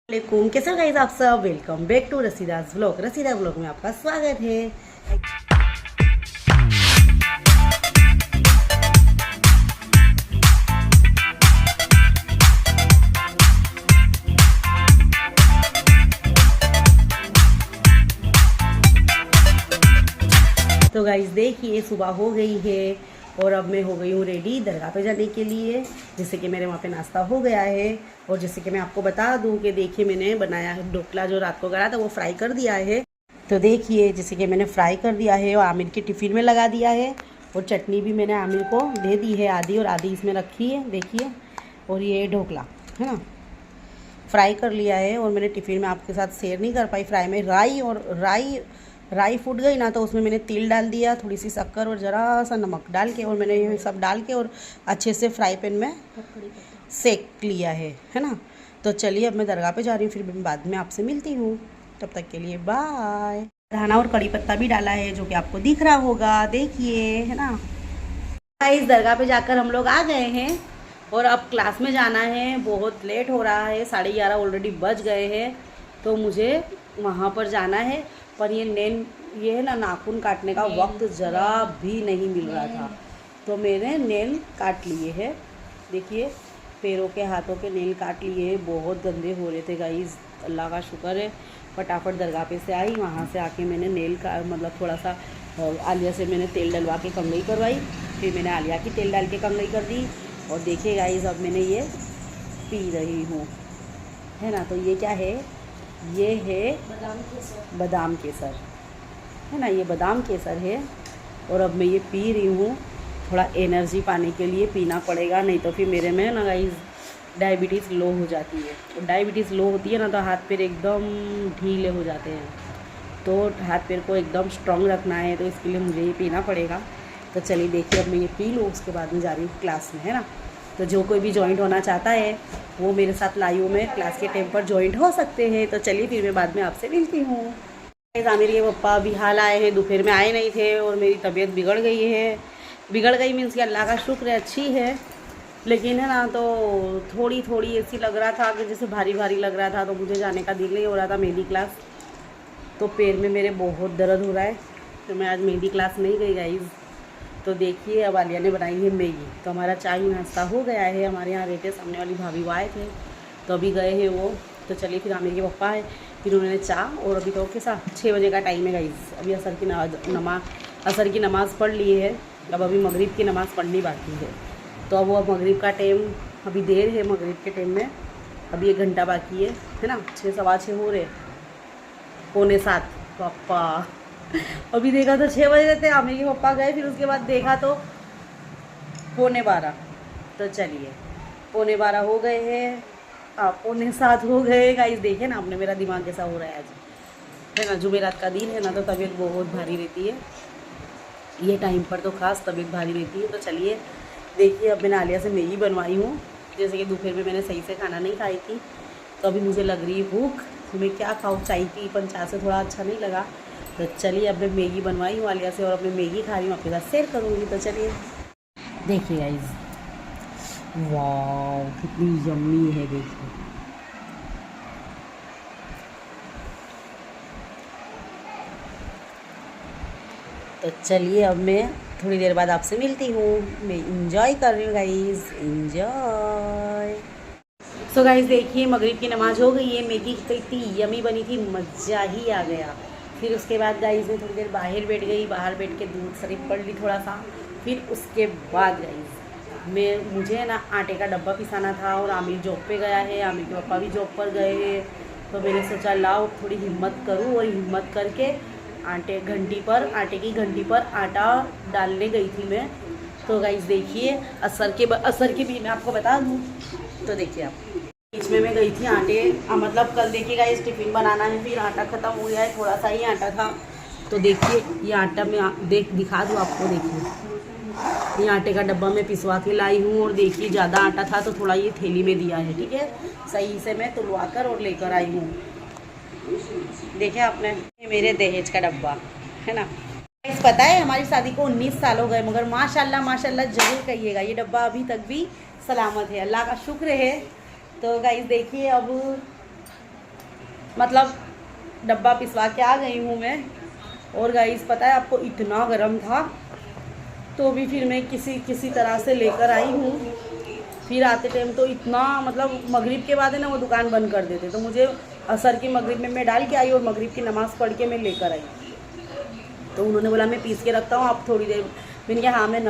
वालेकुम, कैसे हो गाइस आप सब। Welcome back to Rasida's vlog. Rasida vlog में आपका स्वागत है। तो गाइस देखिए सुबह हो गई है और अब मैं हो गई हूँ रेडी दरगाह पे जाने के लिए। जैसे कि मेरे वहाँ पे नाश्ता हो गया है और जैसे कि मैं आपको बता दूँ कि देखिए मैंने बनाया है ढोकला, जो रात को गड़ा था वो फ्राई कर दिया है। तो देखिए जैसे कि मैंने फ्राई कर दिया है और आमिर के टिफ़िन में लगा दिया है और चटनी भी मैंने आमिर को दे दी है, आधी और आधी इसमें रखी है देखिए। और ये ढोकला है ना, फ्राई कर लिया है और मैंने टिफ़िन में आपके साथ शेयर नहीं कर पाई। फ्राई में राई फूट गई ना, तो उसमें मैंने तिल डाल दिया, थोड़ी सी शक्कर और ज़रा सा नमक डाल के, और मैंने ये सब डाल के और अच्छे से फ्राई पैन में सेक लिया है ना। तो चलिए अब मैं दरगाह पे जा रही हूँ, फिर मैं बाद में आपसे मिलती हूँ। तब तक के लिए बाय। धाना और कड़ी पत्ता भी डाला है जो कि आपको दिख रहा होगा, देखिए है ना। इस दरगाह पे जाकर हम लोग आ गए हैं और अब क्लास में जाना है। बहुत लेट हो रहा है, 11:30 ऑलरेडी बज गए हैं। तो मुझे वहाँ पर जाना है, पर ये है ना, नाखून काटने का वक्त ज़रा भी नहीं मिल रहा था, तो मैंने नेल काट लिए हैं। देखिए पैरों के हाथों के नेल काट लिए हैं, बहुत गंदे हो रहे थे गाइस। अल्लाह का शुक्र है फटाफट दरगाह पे से आई। वहाँ से आके मैंने नेल का मतलब थोड़ा सा आलिया से मैंने तेल डलवा के कंघी करवाई, फिर मैंने आलिया की तेल डाल के कंघी कर दी। और देखिए गाइस अब मैंने ये पी रही हूँ, है ना। तो ये क्या है, ये है बादाम केसर है ना, ये बादाम केसर है। और अब मैं ये पी रही हूँ, थोड़ा एनर्जी पाने के लिए पीना पड़ेगा, नहीं तो फिर मेरे में ना गाइस डायबिटीज़ लो हो जाती है। और डायबिटीज़ लो होती है ना तो हाथ पैर एकदम ढीले हो जाते हैं, तो हाथ पैर को एकदम स्ट्रॉन्ग रखना है, तो इसके लिए मुझे ये पीना पड़ेगा। तो चलिए देखिए अब मैं ये पी लूँ, उसके बाद में जा रही हूँ क्लास में, है ना। तो जो कोई भी जॉइंट होना चाहता है वो मेरे साथ लाइव में क्लास के टाइम पर जॉइंट हो सकते हैं। तो चलिए फिर मैं बाद में आपसे मिलती हूँ। आमिर के पप्पा भी हाल आए हैं, दोपहर में आए नहीं थे और मेरी तबीयत बिगड़ गई है। बिगड़ गई मीन्स कि अल्लाह का शुक्र है अच्छी है, लेकिन है ना तो थोड़ी थोड़ी ऐसी लग रहा था कि जैसे भारी भारी लग रहा था, तो मुझे जाने का दिल नहीं हो रहा था मेहंदी क्लास। तो पैर में मेरे बहुत दर्द हो रहा है, तो मैं आज मेहंदी क्लास नहीं गई गाइज़। तो देखिए अब आलिया ने बनाई है मैगी। तो हमारा चाय नाश्ता हो गया है। हमारे यहाँ रहते सामने वाली भाभी वो आए थे, तो अभी गए हैं वो। तो चलिए फिर आमिर के पप्पा है, फिर उन्होंने चाय, और अभी तो कैसा 6 बजे का टाइम है गाइज़। अभी असर की नमाज़ पढ़ ली है, अब अभी मगरिब की नमाज़ पढ़नी बाकी है। तो अब वो मगरिब का टाइम, अभी देर है मगरिब के टाइम में, अभी 1 घंटा बाकी है ना। 6 सवा 6 हो रहे, 6:45। पापा अभी देखा तो 6 बजे थे, आमिर के पप्पा गए, फिर उसके बाद देखा तो 6:45। तो चलिए 6:45 हो गए हैं, 6:45 हो गए गाइस। देखे ना आपने मेरा दिमाग कैसा हो रहा है आज, है ना। जुमेरात का दिन है ना, तो तबीयत बहुत भारी रहती है, ये टाइम पर तो ख़ास तबीयत भारी रहती है। तो चलिए देखिए अब मैंने आलिया से मैगी बनवाई हूँ, जैसे कि दोपहर में मैंने सही से खाना नहीं खाई थी, तो अभी मुझे लग रही है भूख। मैं क्या खाऊँ, चाय पी, पर चाय से थोड़ा अच्छा नहीं लगा। तो चलिए अब मैं मैगी बनवाई हूँ आलिया से, और अब मैं मैगी खा रही हूँ, आपके साथ शेयर करूँगी। तो चलिए देखिए गाइस, वाह कितनी यम्मी है देखिए। तो चलिए अब मैं थोड़ी देर बाद आपसे मिलती हूँ। मैं इंजॉय कर रही हूँ गाइस, इंजॉय। सो गाइस देखिए मगरिब की नमाज़ हो गई है, मैगी इतनी यमी बनी थी, मज़ा ही आ गया। फिर उसके बाद गाइस मैं थोड़ी देर बाहर बैठ गई, बाहर बैठ के दूध शरीफ पढ़ ली थोड़ा सा। फिर उसके बाद गाइस मुझे ना आटे का डब्बा पिसाना था, और आमिर जॉब पे गया है, आमिर के पापा भी जॉब पर गए हैं। तो मैंने सोचा लाओ थोड़ी हिम्मत करूँ, और हिम्मत करके आटे की घंटी पर आटा डालने गई थी मैं। तो गाइस देखिए असर के भी मैं आपको बता दूँ, तो देखिए आप बीच में मैं गई थी आटे, मतलब कल देखिए गाइस टिफ़िन बनाना है, फिर आटा ख़त्म हो गया है, थोड़ा सा ही आटा था। तो देखिए ये आटा मैं दिखा दूँ आपको, देखिए ये आटे का डब्बा मैं पिसवा के लाई हूँ, और देखिए ज़्यादा आटा था तो थोड़ा ये थैली में दिया है, ठीक है। सही से मैं तुलवा कर और लेकर आई हूँ। देखिए आपने, ये मेरे दहेज का डब्बा है ना। पता है हमारी शादी को 19 साल हो गए, मगर माशाल्लाह माशाल्लाह ज़रूर कहिएगा, ये डब्बा अभी तक भी सलामत है, अल्लाह का शुक्र है। तो गाइस देखिए अब मतलब डब्बा पिसवा के आ गई हूँ मैं। और गाइस पता है आपको, इतना गर्म था तो भी फिर मैं किसी तरह से लेकर आई हूँ। फिर आते टाइम तो इतना, मतलब मगरिब के बाद है ना वो दुकान बंद कर देते, तो मुझे असर की मगरिब में मैं डाल के आई और मगरिब की नमाज़ पढ़ के मैं लेकर आई। तो उन्होंने बोला मैं पीस के रखता हूँ, आप थोड़ी देर। मैंने कहा हाँ, मैं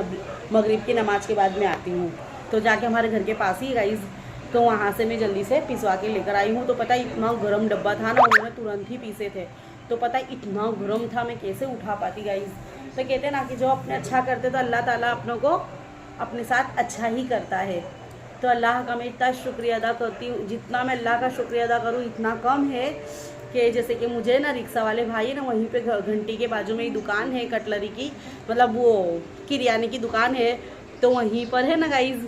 मगरिब की नमाज़ के बाद मैं आती हूँ। तो जाके हमारे घर के पास ही गाइस, तो वहाँ से मैं जल्दी से पिसवा के लेकर आई हूँ। तो पता है इतना गर्म डब्बा था ना, उन्होंने तुरंत ही पीसे थे। तो पता है इतना गर्म था, मैं कैसे उठा पाती गाइस। तो कहते हैं ना कि जो अपने अच्छा करते तो अल्लाह ताला अपनों को अपने साथ अच्छा ही करता है। तो अल्लाह का मैं इतना शुक्रिया अदा करती हूँ, जितना मैं अल्लाह का शुक्रिया अदा करूँ इतना कम है। कि जैसे कि मुझे ना रिक्शा वाले भाई ना, वहीं पे घंटी के बाजू में ही दुकान है कटलरी की, मतलब वो किरियाने की दुकान है। तो वहीं पर है ना गाइज,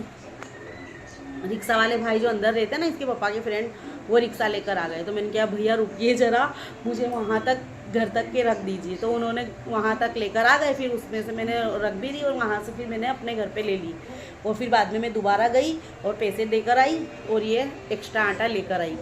रिक्शा वाले भाई जो अंदर रहते हैं ना, इसके पापा के फ्रेंड, वो रिक्शा लेकर आ गए। तो मैंने कहा भैया रुकिए ज़रा, मुझे वहाँ तक घर तक के रख दीजिए। तो उन्होंने वहाँ तक लेकर आ गए, फिर उसमें से मैंने रख भी दी और वहाँ से फिर मैंने अपने घर पे ले ली। और फिर बाद में मैं दोबारा गई और पैसे देकर आई और ये एक्स्ट्रा आटा लेकर आई।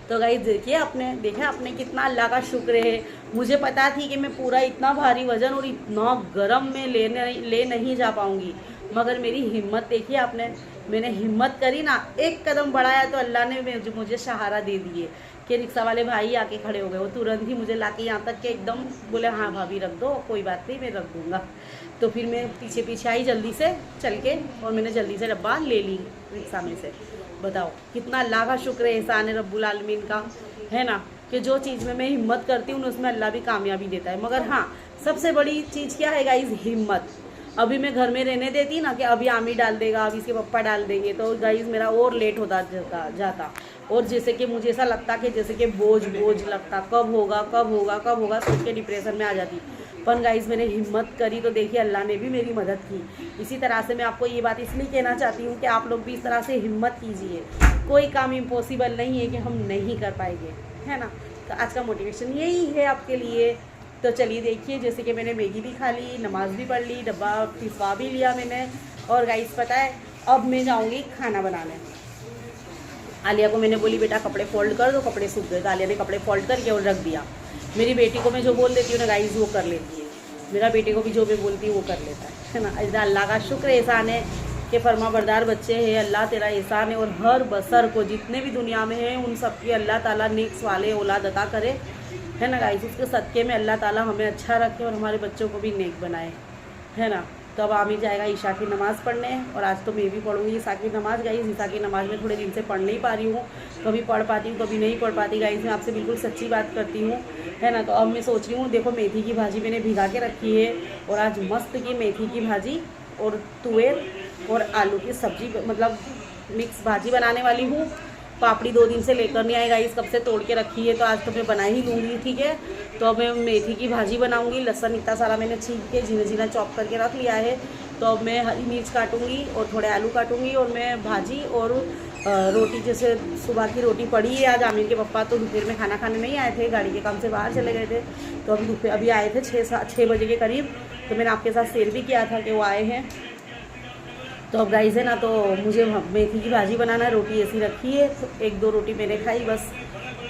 तो गाइस देखिए आपने कितना अल्लाह का शुक्र है। मुझे पता थी कि मैं पूरा इतना भारी वज़न और इतना गर्म में ले नहीं जा पाऊँगी, मगर मेरी हिम्मत देखिए आपने। मैंने हिम्मत करी ना, एक कदम बढ़ाया तो अल्लाह ने मुझे सहारा दे दिए कि रिक्शा वाले भाई आके खड़े हो गए। वो तुरंत ही मुझे लाके यहाँ तक के एकदम बोले हाँ भाभी रख दो, कोई बात नहीं मैं रख दूँगा। तो फिर मैं पीछे पीछे आई जल्दी से चल के, और मैंने जल्दी से डब्बा ले ली रिक्शा में से। बताओ कितना अल्लाह का शुक्र है, एहसान है रब्बुल आलमीन का, है ना, कि जो चीज़ में मैं हिम्मत करती हूँ उसमें अल्लाह भी कामयाबी देता है। मगर हाँ, सबसे बड़ी चीज़ क्या है गाइस, हिम्मत। अभी मैं घर में रहने देती ना कि अभी आमी डाल देगा, अभी इसके पप्पा डाल देंगे, तो गाइस मेरा और लेट होता जाता। और जैसे कि मुझे ऐसा लगता कि जैसे कि बोझ लगता, कब होगा सोच के डिप्रेशन में आ जाती। पर गाइस मैंने हिम्मत करी तो देखिए अल्लाह ने भी मेरी मदद की। इसी तरह से मैं आपको ये बात इसलिए कहना चाहती हूँ कि आप लोग भी इस तरह से हिम्मत कीजिए। कोई काम इम्पॉसिबल नहीं है कि हम नहीं कर पाएंगे, है ना। तो आज का मोटिवेशन यही है आपके लिए। तो चलिए देखिए, जैसे कि मैंने मैगी भी खा ली, नमाज़ भी पढ़ ली, डब्बा पिसवा भी लिया मैंने। और गाइस पता है अब मैं जाऊँगी खाना बनाने। आलिया को मैंने बोली बेटा कपड़े फोल्ड कर दो, कपड़े सूख गए। तो आलिया ने कपड़े फोल्ड करके और रख दिया। मेरी बेटी को मैं जो बोल देती हूँ ना गाइस, वो कर लेती है। मेरा बेटे को भी जो मैं बोलती हूँ वो कर लेता है ना। इधर अल्लाह का शुक्र एहसान है कि फरमा बरदार बच्चे हैं। अल्लाह तेरा एहसान है। और हर बसर को जितने भी दुनिया में हैं उन सब की अल्लाह ताला नेक वाले औलाद अता करे, है ना गाइस। उसके सदक़े में अल्लाह ताला हमें अच्छा रखे और हमारे बच्चों को भी नेक बनाए, है ना। तो अब आमी जाएगा ईशा की नमाज़ पढ़ने, और आज तो मैं भी पढ़ूंगी ईशा की नमाज़। गाइस ईशा की नमाज़ में थोड़े दिन से पढ़ नहीं पा रही हूँ, कभी पढ़ पाती हूँ कभी नहीं पढ़ पाती। गाइस मैं आपसे बिल्कुल सच्ची बात करती हूँ, है ना। तो अब मैं सोच रही हूँ, देखो मेथी की भाजी मैंने भिगा के रखी है, और आज मस्त की मेथी की भाजी और तुअर और आलू की सब्जी, मतलब मिक्स भाजी बनाने वाली हूँ। पापड़ी 2 दिन से लेकर नहीं आएगा, इस कब से तोड़ के रखी है, तो आज तो मैं बना ही लूँगी, ठीक है। तो अब मैं मेथी की भाजी बनाऊँगी। लहसुन इतना सारा मैंने छील के झीना चॉप करके रख लिया है। तो अब मैं हरी मिर्च काटूँगी और थोड़े आलू काटूँगी, और मैं भाजी और रोटी, जैसे सुबह की रोटी पड़ी है। आज आमिर के पापा तो दोपहर में खाना खाने नहीं आए थे, गाड़ी के काम से बाहर चले गए थे। तो अभी आए थे 6 बजे के करीब। तो मैंने आपके साथ शेयर भी किया था कि वो आए हैं। तो अब गाइस है ना, तो मुझे मेथी की भाजी बनाना है, रोटी ऐसी रखी है, तो 1-2 रोटी मैंने खाई बस।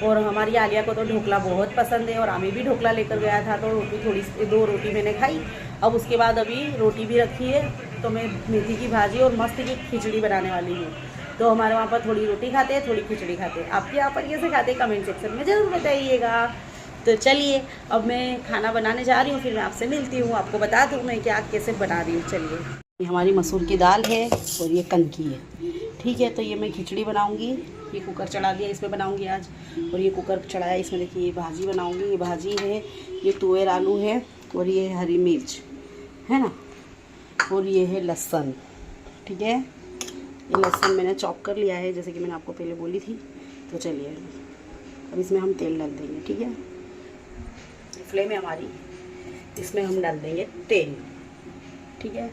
और हमारी आलिया को तो ढोकला बहुत पसंद है, और आमिर भी ढोकला लेकर गया था, तो रोटी 2 रोटी मैंने खाई। अब उसके बाद अभी रोटी भी रखी है, तो मैं मेथी की भाजी और मस्त की खिचड़ी बनाने वाली हूँ। तो हमारे वहाँ पर थोड़ी रोटी खाते हैं, थोड़ी खिचड़ी खाते हैं। आपके यहाँ पर कैसे खाते हैं कमेंट सेक्शन में ज़रूर बताइएगा। तो चलिए अब मैं खाना बनाने जा रही हूँ, फिर मैं आपसे मिलती हूँ, आपको बता दूँ मैं क्या कैसे बना रही हूँ। चलिए, ये हमारी मसूर की दाल है और ये कनकी है, ठीक है। तो ये मैं खिचड़ी बनाऊंगी। ये कुकर चढ़ा दिया, इसमें बनाऊंगी आज। और ये कुकर चढ़ाया, इसमें देखिए ये भाजी बनाऊंगी। ये भाजी है, ये तुअर आलू है, और ये हरी मिर्च है ना, और ये है लहसुन, ठीक है। ये लहसुन मैंने चॉप कर लिया है, जैसे कि मैंने आपको पहले बोली थी। तो चलिए अब इसमें हम तेल डाल देंगे, ठीक है। फ्लेम है हमारी, इसमें हम डाल देंगे तेल, ठीक है।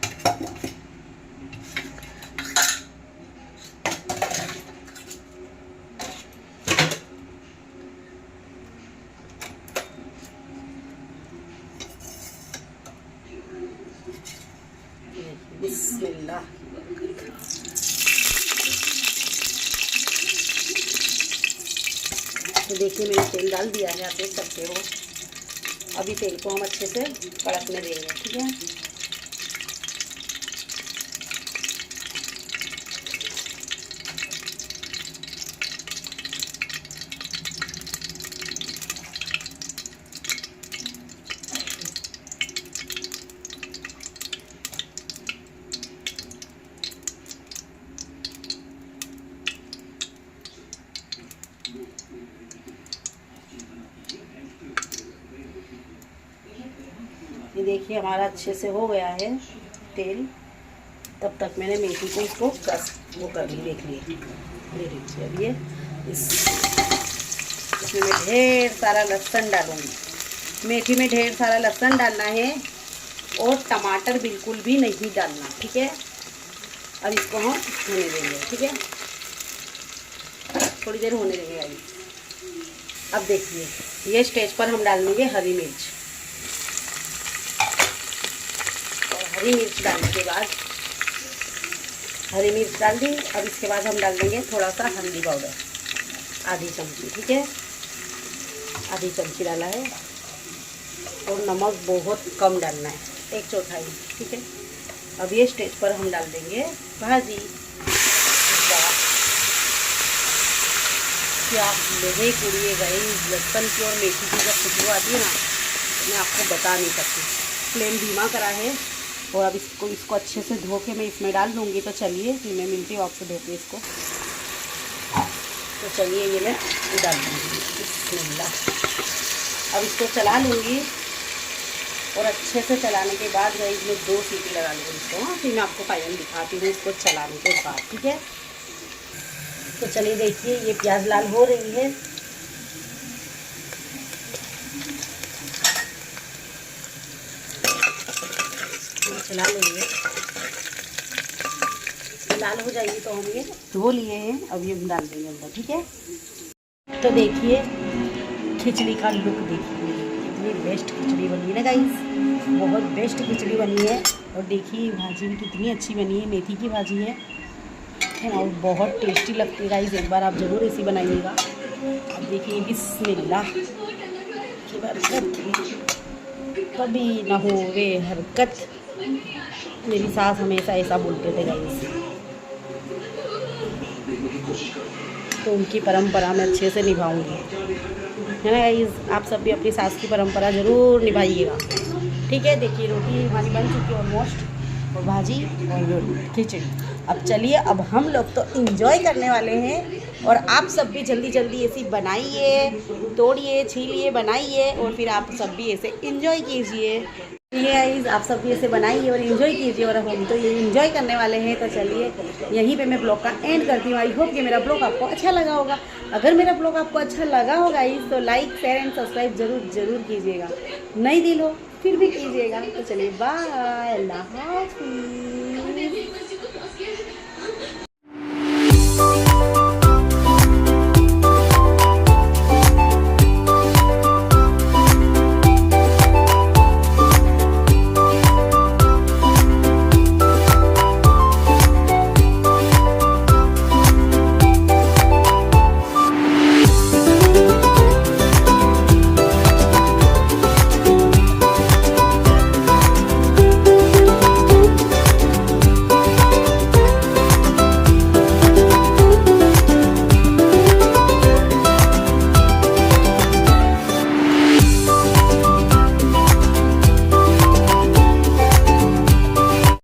बिस्मिल्लाह। तो देखिए मैंने तेल डाल दिया है, आप देख सकते हो। अभी तेल को हम अच्छे से कड़कने देंगे, ठीक है। ये देखिए हमारा अच्छे से हो गया है तेल। तब तक मैंने मेथी को इसको वो कर ली, देख लिए। ये देखिए अब ये इसमें मैं ढेर सारा लहसुन डालूंगी। मेथी में ढेर सारा लहसुन डालना है और टमाटर बिल्कुल भी नहीं डालना, ठीक है। अब इसको हम होने देंगे, ठीक है, थोड़ी देर होने देंगे अभी। अब देखिए ये स्टेज पर हम डाल देंगे हरी मिर्च। हरी मिर्च डालने के बाद, हरी मिर्च डाल दी। अब इसके बाद हम डाल देंगे थोड़ा सा हल्दी पाउडर, आधी चमची, ठीक है, आधी चमची डाला है। और नमक बहुत कम डालना है, 1/4, ठीक है। अब ये स्टेज पर हम डाल देंगे भाजी। क्या लोहे कुड़िए गए लहसुन की और मेथी की जब खुशबू आती है ना, तो मैं आपको बता नहीं सकती। फ्लेम धीमा करा है और अब इसको अच्छे से धो के मैं इसमें डाल दूँगी। तो चलिए फिर मैं मिलती हूँ आपसे धो के इसको। तो चलिए ये मैं डाल दूँगी, बिस्मिल्लाह। अब इसको चला लूँगी और अच्छे से चलाने के बाद मैं इसमें 2 सीटी लगा लूँगी इसको। हाँ, फिर मैं आपको फाइनल दिखाती हूँ इसको चलाने के बाद, ठीक है। तो चलिए देखिए ये प्याज लाल हो रही है। चला लेंगे, लाल हो जाएगी तो हम ये धो लिए हैं, अब ये डाल देंगे अंदर, ठीक है। तो देखिए खिचड़ी का लुक देखिए, कितनी बेस्ट खिचड़ी बनी है ना गाइस, बहुत बेस्ट खिचड़ी बनी है। और देखिए भाजी भी कितनी अच्छी बनी है, मेथी की भाजी है और बहुत टेस्टी लगती है गाइस। एक बार आप ज़रूर ऐसी बनाइएगा। अब देखिए बिस्मिल्लाह की बरकत, कभी ना हो वे हरकत। मेरी सास हमेशा ऐसा बोलते थे गाइस, तो उनकी परंपरा मैं अच्छे से निभाऊंगी, है ना गाइस। आप सब भी अपनी सास की परंपरा ज़रूर निभाइएगा, ठीक है। देखिए रोटी हमारी बन चुकी है ऑलमोस्ट, और भाजी और खिचड़ी। अब चलिए अब हम लोग तो इंजॉय करने वाले हैं, और आप सब भी जल्दी जल्दी ऐसी बनाइए, तोड़िए, छीलिए, बनाइए और फिर आप सब भी ऐसे इंजॉय कीजिए। ये गाइस आप सब भी ऐसे बनाइए और इन्जॉय कीजिए, और हम तो ये इन्जॉय करने वाले हैं। तो चलिए यहीं पे मैं ब्लॉग का एंड करती हूँ। आई होप कि मेरा ब्लॉग आपको अच्छा लगा होगा। अगर मेरा ब्लॉग आपको अच्छा लगा होगा गाइस तो लाइक, शेयर एंड सब्सक्राइब ज़रूर कीजिएगा। नई दिल हो फिर भी कीजिएगा। तो चलिए बाय, अल्लाह हाफ़िज़।